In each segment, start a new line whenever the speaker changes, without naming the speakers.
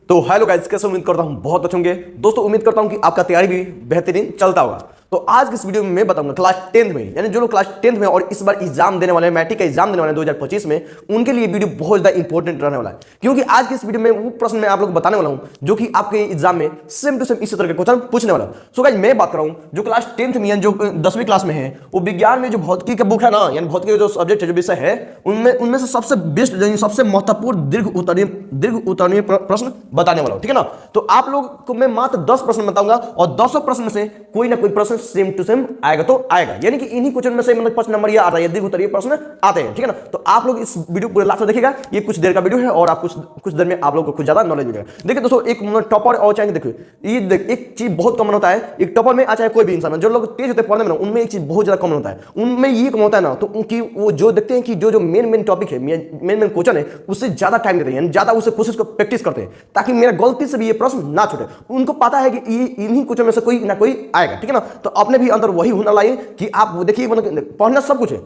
तो hello guys, कैसे उम्मीद करता हूं बहुत अच्छे होंगे। दोस्तों उम्मीद करता हूं कि आपका तैयारी भी बेहतरीन चलता होगा। तो आज की इस वीडियो में मैं बताऊंगा क्लास 10th में, यानी जो लोग क्लास 10th में और इस बार एग्जाम देने वाले हैं, मैट्रिक का एग्जाम देने वाले हैं 2025 में, उनके लिए वीडियो बहुत ज्यादा इंपॉर्टेंट रहने वाला है। क्योंकि आज की इस वीडियो में वो प्रश्न मैं आप लोग को बताने वाला हूं जो कि आपके एग्जाम में सेम टू सेम इसी तरह के क्वेश्चन पूछने वाला हूं। सो गाइस मैं बात कर रहा हूं जो क्लास 10th में, यानी जो 10वीं क्लास में है, वो विज्ञान में जो भौतिकी का बुक है ना, यानी भौतिकी का जो सब्जेक्ट है, जो विषय है, उनमें से सबसे बेस्ट, यानी सबसे महत्वपूर्ण दीर्घ उत्तरीय प्रश्न बताने वाला हूं। ठीक है ना। तो आप लोग को मैं मात्र 10 प्रश्न बताऊंगा और 10 प्रश्न में से कोई ना कोई प्रश्न सेम टू सेम आएगा तो आएगा, यानी कि इन्हीं क्वेश्चन में से मतलब 5 नंबर या आता है, दीर्घ उत्तरीय प्रश्न आते हैं। ठीक है ना। तो आप लोग इस वीडियो पूरे लास्ट तक देखिएगा। ये कुछ देर का वीडियो है और आप कुछ देर में आप लोगों को कुछ ज्यादा नॉलेज मिलेगा। देखिए दोस्तों, एक टॉपर और चाहे देखिए, ये एक चीज बहुत कॉमन होता है, एक टॉपर में चाहे कोई भी इंसान, जो लोग तेज होते हैं पढ़ने में ना, उनमें एक चीज बहुत ज्यादा कॉमन होता है। उनमें ये कॉमन होता है ना, तो उनकी वो जो देखते हैं कि जो मेन टॉपिक है, मेन क्वेश्चन है, उससे ज्यादा टाइम देते हैं, यानी ज्यादा उसे कोशिश को प्रैक्टिस करते हैं, ताकि मेरा गलती से भी ये प्रश्न ना छूटे। उनको पता है कि इन्हीं क्वेश्चन में से कोई ना कोई आएगा। ठीक है ना। तो अपने भी अंदर वही हुनर लाइए कि आप देखिए, मतलब पढ़ना सब कुछ है,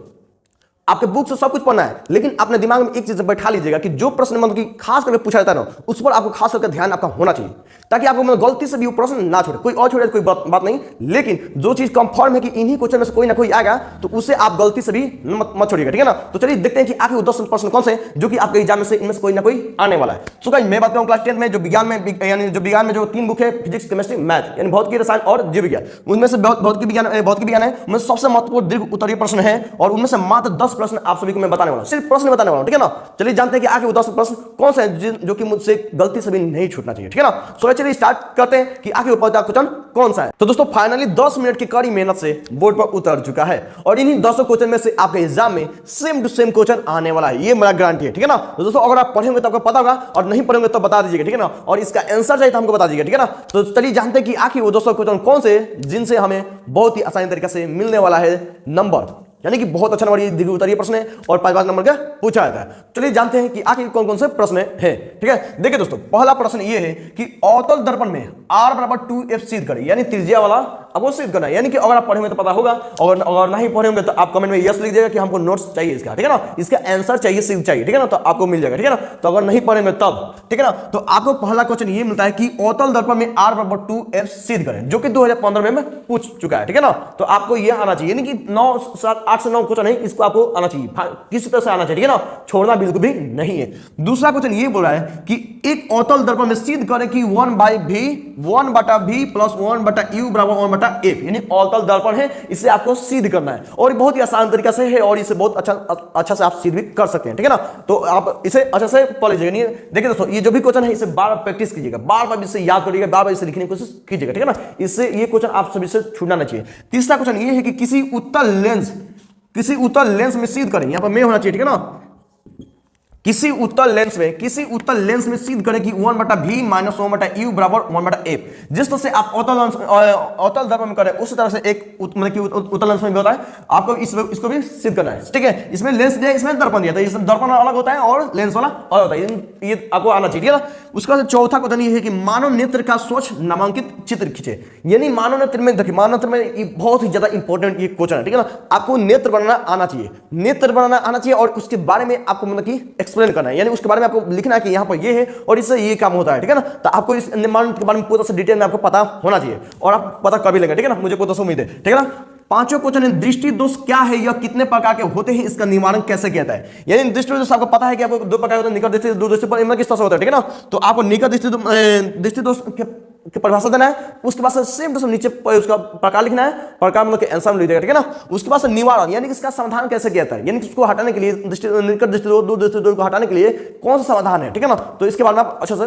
आपके बुक से सब कुछ पढ़ना है, लेकिन अपने दिमाग में एक चीज बैठा लीजिएगा कि जो प्रश्न मतलब कि खास करके पूछा जाता है ना, उस पर आपको खास करके ध्यान आपका होना चाहिए, ताकि आपको मतलब गलती से भी वो प्रश्न ना छोड़े। कोई और छोड़े कोई बात नहीं, लेकिन जो चीज कंफर्म है कि इन्हीं क्वेश्चन में से कोई ना कोई आएगा, तो उसे आप गलती से भी मत छोड़िएगा। ठीक है ना। तो चलिए देखते हैं कि आखिर वो 10 प्रश्न कौन से जो कि आपके एग्जाम में से इनमें से कोई ना कोई आने वाला है। सो गाइस मैं बात करूं क्लास 10 में जो विज्ञान में जो 3 बुक है, फिजिक्स, केमिस्ट्री, मैथ, यानी भौतिकी, रसायन और जीव विज्ञान, उनमें से भौतिकी विज्ञान है, उनमें सबसे महत्वपूर्ण दीर्घ उत्तरीय प्रश्न है, और उनमें से मात्र 10 प्रश्न आप सभी को मैं बताने वाला हूं, सिर्फ प्रश्न बताने वाला हूं। ठीक है ना। चलिए जानते हैं कि आखिर वो 10 प्रश्न कौन से हैं जो कि मुझसे गलती से भी नहीं छूटना चाहिए। ठीक है ना। सो चलिए स्टार्ट करते हैं कि आखिर वो क्वेश्चन कौन सा है। तो दोस्तों फाइनली 10 मिनट की कड़ी मेहनत से बोर्ड पर उतर चुका है, और इन्हीं 10 क्वेश्चन में से आपके एग्जाम में सेम टू सेम क्वेश्चन आने वाला है, ये मेरा गारंटी है। ठीक है ना। तो दोस्तों अगर आप पढ़ेंगे तो आपको पता होगा, और नहीं पढ़ेंगे तो बता दीजिएगा। ठीक है ना। और इसका आंसर चाहिए तो हमको बता दीजिएगा। ठीक है ना। तो चलिए जानते हैं कि आखिर वो 200 क्वेश्चन कौन से, जिनसे हमें बहुत ही आसानी तरीके से मिलने वाला है नंबर, यानी कि बहुत अच्छा नंबर, ये दीर्घ उत्तरीय प्रश्न है और 5 नंबर का पूछा जाता है। चलिए जानते हैं कि आखिर कौन कौन से प्रश्न है। ठीक है। देखिए दोस्तों, पहला प्रश्न ये है कि अवतल दर्पण में r बराबर 2f सिद्ध करें, यानी त्रिज्या वाला आपको सिद्ध करना है। यानी कि अगर आप पढ़े होंगे तो पता होगा, और अगर नहीं पढ़े होंगे तो आप कमेंट में यस लिख दीजिएगा कि हमको नोट्स चाहिए इसका। ठीक है ना। इसका आंसर चाहिए, सिद्ध चाहिए। ठीक है ना। तो आपको मिल जाएगा। ठीक है ना। तो अगर नहीं पढ़ेंगे तब, ठीक है ना, तो आपको पहला क्वेश्चन ये मिलता है कि अवतल दर्पण में r बराबर 2f सिद्ध करें, जो कि 2015 में पूछ चुका है। ठीक है ना। तो आपको यह आना चाहिए, यानी कि 8 से 9 क्वेश्चन है, इसको आपको आना चाहिए, किसी तरह से आना चाहिए। ठीक है ना। छोड़ना बिल्कुल भी नहीं है। दूसरा क्वेश्चन ये बोल रहा है कि एक अवतल दर्पण में सिद्ध करें कि 1/v प्लस 1/u बराबर 1/f, यानी अवतल दर्पण है, इसे आपको सिद्ध करना है, और बहुत ही आसान तरीका से है, और इसे बहुत अच्छा से आप सिद्ध भी कर सकते हैं। ठीक है ना। तो आप इसे अच्छा से पढ़ लीजिएगा। देखिए दोस्तों, ये जो भी क्वेश्चन है इसे बार बार प्रैक्टिस कीजिएगा, बार बार इसे याद करिएगा, बार बार इसे लिखने की कोशिश कीजिएगा। ठीक है ना। इससे ये क्वेश्चन आप सभी से छूटना नहीं चाहिए। तीसरा क्वेश्चन ये है कि किसी उत्तल लेंस में सिद्ध करें, यहां पर में होना चाहिए। ठीक है ना। किसी उत्तल लेंस में सिद्ध करें कि 1/v माइनस 1/u बराबर 1/f। जिस तरह से आप अवतल दर्पण में करें, उस तरह से एक मतलब कि उत्तल लेंस में भी होता है, आपको इसको भी सिद्ध करना है। ठीक है। इसमें लेंस दिया, इसमें दर्पण दिया, तो इसमें दर्पण अलग होता है और लेंस वाला अलग होता है, ये आपको आना चाहिए ना। उसके बाद चौथा क्वेश्चन ये है कि मानव नेत्र का स्वच्छ नामांकित चित्र खींचे, यानी मानव नेत्र में, देखिए मानव नेत्र में ये बहुत ही ज्यादा इंपॉर्टेंट ये क्वेश्चन है। ठीक है ना। आपको नेत्र बनाना आना चाहिए, और उसके बारे में आपको मतलब कि एक्सप्लेन करना है, यानी उसके बारे में आपको लिखना है कि यहाँ पर ये है और इससे ये काम होता है। ठीक है ना। तो आपको इस निर्माण के बारे में पूरा डिटेल में आपको पता होना चाहिए, और आप पता कभी लेंगे। ठीक है ना। मुझे पूरा उम्मीद है। ठीक है ना। पांचों क्वेश्चन है, दृष्टि दोष क्या है, यह कितने प्रकार के होते हैं, इसका निवारण कैसे किया जाता है। यानी दृष्टि दोष आपको पता है कि आपको 2 प्रकार होते हैं, निकट दृष्टि, दूर दृष्टि, पर किस तरह से होता है। ठीक है ना। तो आपको निकट दृष्टि दोष की परिभाषा देना है, उसके बाद से सेम टू सेम नीचे उसका प्रकार लिखना है, प्रकार मतलब के आंसर लिख देगा। ठीक है ना। उसके बाद से निवारण, यानी कि इसका समाधान कैसे किया जाता है, यानी कि उसको हटाने के लिए, निकट दृष्टि दोष, दूर दृष्टि दोष को हटाने के लिए कौन सा समाधान है। ठीक है ना। तो इसके बारे में आप अच्छे से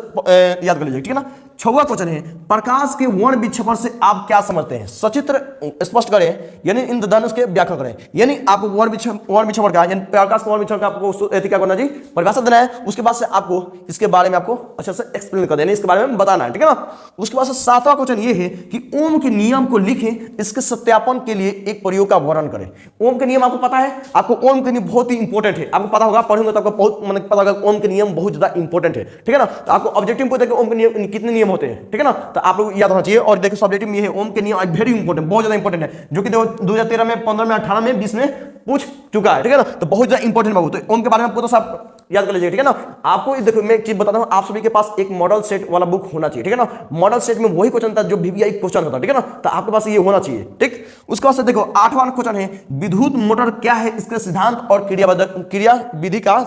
याद कर लीजिए। ठीक है ना। 6वां क्वेश्चन है, प्रकाश के वर्ण विक्षेपण से आप क्या समझते हैं, सचित्र स्पष्ट करें, यानी इंद्रधनुष के व्याख्या करें। यानी आपको वर्ण विक्षेपण का, यानी प्रकाश के वर्ण विक्षेपण का आपको क्या करना चाहिए, परिभाषा देना है। उसके बाद से आपको इसके बारे में आपको अच्छे से एक्सप्लेन कर देना, इसके बारे में बताना है। ठीक है ना। उसके बाद से 7वां क्वेश्चन ये है कि ओम के नियम को लिखें, इसके सत्यापन के लिए एक प्रयोग का वर्णन करें। ओम के नियम आपको पता है, आपको ओम के नियम बहुत ही इंपॉर्टेंट है, आपको पता होगा, पढ़ेंगे तो आपको बहुत मतलब पता होगा ओम के नियम बहुत ज्यादा इंपॉर्टेंट है। ठीक है ना। तो आपको ऑब्जेक्टिव पूछते हैं कि ओम के नियम कितने नियम होते हैं। ठीक है ना। तो आप लोग याद होना चाहिए। और देखिए सब्जेक्टिव में ये है, ओम के नियम वेरी इंपॉर्टेंट, बहुत ज्यादा इंपॉर्टेंट है, जो कि 2013 में, 15 में, 18 में, 20 में पूछ चुका है। ठीक है ना। तो बहुत ज्यादा इंपॉर्टेंट बाबू, तो ओम के बारे में पूरा सब याद कर लीजिए, ठीक है ना। आपको देखो मैं एक चीज बताता हूं, आप सभी के पास एक मॉडल सेट वाला बुक होना चाहिए, ठीक है ना। मॉडल सेट में वही क्वेश्चन था जो वीवीआई क्वेश्चन होता है, ठीक है ना। तो आपके पास ये होना चाहिए, ठीक। उसके बाद से देखो 8वां क्वेश्चन है, विद्युत मोटर क्या है, इसके सिद्धांत और क्रिया विधि का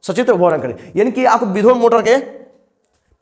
सचित्र वर्णन करें। यानी कि आपको विद्युत मोटर के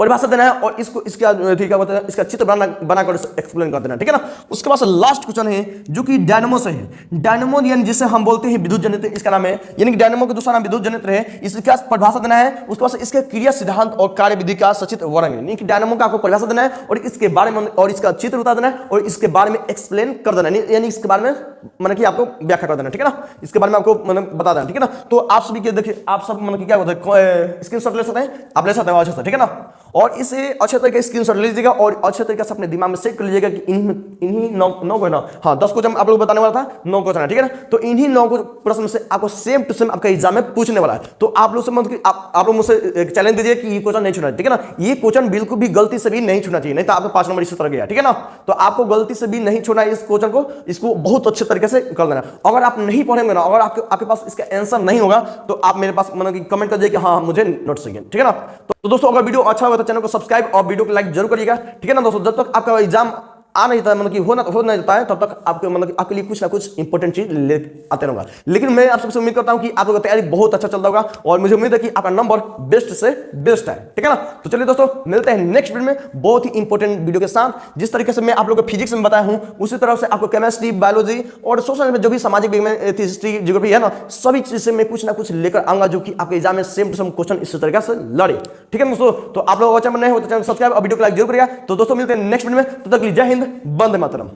परिभाषा देना है और इसको इसका ठीक है इसका चित्र बनाकर एक्सप्लेन कर देना, ठीक है ना। उसके बाद लास्ट क्वेश्चन है जो कि डायनेमो से है। डायनेमो यानी जिसे हम बोलते हैं विद्युत जनित्र, इसका नाम है, यानी कि डायनेमो का दूसरा नाम विद्युत जनित्र है। इसका परिभाषा देना है, उसके बाद इसके क्रिया सिद्धांत और कार्य विधि का सचित्र वर्णन, यानी कि डायनेमो का आपको परिभाषा देना है और इसके बारे में और इसका चित्र बता देना है और इसके बारे में एक्सप्लेन कर देना है, यानी इसके बारे में मतलब कि आपको व्याख्या कर देना, ठीक है ना। इसके बारे में आपको मतलब बता देना, ठीक है ना। तो आप सभी के देखिए, आप सब मतलब क्या होता है, स्क्रीनशॉट ले सकते हैं, आप ले सकते हैं अच्छे से, ठीक है ना। और इसे अच्छे तरीके से स्क्रीनशॉट ले लीजिएगा और अच्छे तरीके से अपने दिमाग में सेट कर लीजिएगा कि इन्हीं 9 को ना, हाँ 10 क्वेश्चन आप लोग बताने वाला था, 9 क्वेश्चन है, ठीक है ना। तो इन्हीं 9 प्रश्न से आपको सेम टू सेम आपका एग्जाम में पूछने वाला है। तो आप लोग से मतलब आप लोग मुझसे चैलेंज दीजिए कि ये क्वेश्चन नहीं छूना, ठीक है ना। ये क्वेश्चन बिल्कुल भी गलती से भी नहीं छूना चाहिए, नहीं तो आपका 5 नंबर इसी तरह गया, ठीक है ना। तो आपको गलती से भी नहीं छोड़ना है इस क्वेश्चन को, इसको बहुत अच्छे तरीके से कर देना। अगर आप नहीं पढ़ेंगे ना, अगर आपके पास इसका आंसर नहीं होगा तो आप मेरे पास मतलब कि कमेंट कर दीजिए कि हाँ मुझे नोट चाहिए, ठीक है ना। तो दोस्तों अगर वीडियो अच्छा हुआ तो चैनल को सब्सक्राइब और वीडियो को लाइक जरूर करिएगा, ठीक है ना दोस्तों। जब तक आपका एग्जाम आ नहीं जाता मतलब कि हो नहीं जाता है, तब तक आपके मतलब आपके लिए कुछ ना कुछ इंपॉर्टेंट चीज ले आते रहूंगा। लेकिन मैं आप सबसे उम्मीद करता हूं कि आप लोगों का तैयारी बहुत अच्छा चलता होगा और मुझे उम्मीद है कि आपका नंबर बेस्ट से बेस्ट है, ठीक है ना। तो चलिए दोस्तों मिलते हैं नेक्स्ट वीडियो में बहुत ही इंपॉर्टेंट वीडियो के साथ। जिस तरीके से मैं आप लोगों को फिजिक्स में बताया हूं उसी तरह से आपको केमिस्ट्री, बायोलॉजी और सोशल में जो भी सामाजिक विज्ञान, हिस्ट्री, ज्योग्राफी है ना, सभी चीज से मैं कुछ ना कुछ लेकर आऊंगा जो कि आपके एग्जाम में सेम टू सेम क्वेश्चन इस तरीके से लड़े, ठीक है दोस्तों। तो आप लोग अच्छा नहीं हो तो चैनल सब्सक्राइब और वीडियो को लाइक जरूर करिएगा। तो दोस्तों मिलते हैं नेक्स्ट वीडियो में, तब तक के लिए जय हिंद, वंदे मातरम।